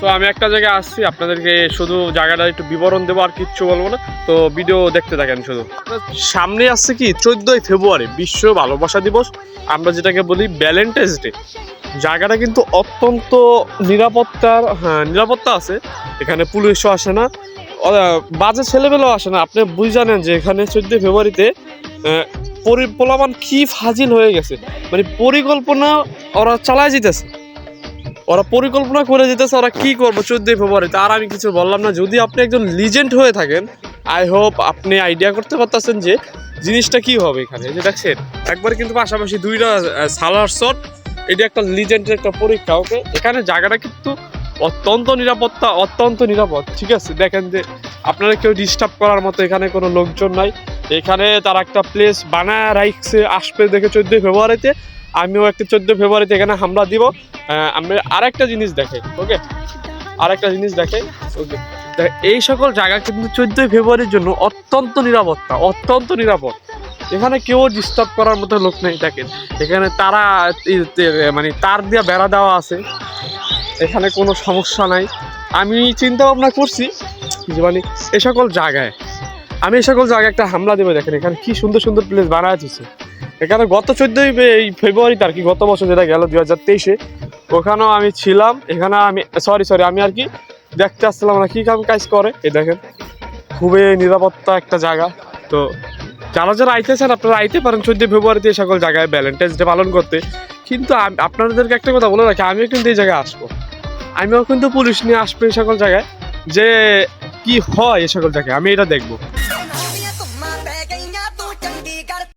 তো আমি একটা জায়গায় আসছি, আপনাদেরকে শুধু জায়গাটা একটু বিবরণ দেবো, আর কিচ্ছু বলবো না। তো ভিডিও দেখতে থাকেন শুধু। সামনে আসছে কি 14ই ফেব্রুয়ারি, বিশ্ব ভালোবাসা দিবস, আমরা যেটাকে বলি ভ্যালেন্টাইন্স ডে। জায়গাটা কিন্তু অত্যন্ত নিরাপত্তা আছে। এখানে পুলিশও আসে না, বাজে ছেলেবেলাও আসে না। আপনি বুঝে জানেন যে এখানে 14ই ফেব্রুয়ারিতে পোলাপান কি ফাজিল হয়ে গেছে, মানে পরিকল্পনা ওরা চালায় যেতেছে, ওরা পরিকল্পনা করে যেতেছে ওরা কি করবো 14ই ফেব্রুয়ারিতে। আর আমি কিছু বললাম না। যদি আপনি একজন লিজেন্ড হয়ে থাকেন, আই হোপ আপনি আইডিয়া করতে পারতেছেন যে জিনিসটা কি হবে এখানে। যে দেখছেন একবার কিন্তু পাশাপাশি দুইটা সালার শট, এটা একটা লিজেন্ডের একটা পরীক্ষা। ওকে, এখানে জায়গাটা কিন্তু অত্যন্ত নিরাপদ। ঠিক আছে, দেখেন যে আপনারা কেউ ডিস্টার্ব করার মতো এখানে কোনো লোকজন নাই। এখানে তারা একটা প্লেস বানায় রাখছে, আসবে দেখে 14ই ফেব্রুয়ারিতে। আমিও একটা 14ই ফেব্রুয়ারিতে এখানে হামলা দিব। আমি আরেকটা জিনিস দেখাই। ওকে, ওকে, এই সকল জায়গা কিন্তু 14ই ফেব্রুয়ারির জন্য অত্যন্ত নিরাপদ। এখানে কেউ ডিস্টার্ব করার মতো লোক নেই। দেখেন এখানে তারা মানে তার দিয়ে বেড়া দেওয়া আছে, এখানে কোনো সমস্যা নাই। আমি চিন্তা ভাবনা করছি যে মানে এই সকল জায়গায় একটা হামলা দেবে। দেখেন এখানে কি সুন্দর প্লেস বানায় দিচ্ছে। এখানে গত 14ই ফেব্রুয়ারিতে আর কি, গত বছর যেটা গেল 2023-এ, ওখানেও আমি ছিলাম। এখানে আমি আমি আর কি দেখতে আসছিলাম না কি কাজ করে। এই দেখেন খুবই নিরাপত্তা একটা জায়গা। তো যারা আইতেছেন আপনারা আইতে পারেন 14ই ফেব্রুয়ারিতে এই সকল জায়গায় ভ্যালেন্টাইন্স ডে পালন করতে। কিন্তু আপনাদেরকে একটা কথা বলে রাখি, আমিও কিন্তু এই জায়গায় আসবো, আমিও কিন্তু পুলিশ নিয়ে আসবো এই সকল জায়গায়, যে কি হয় এই সকল জায়গায় আমি এটা দেখবো।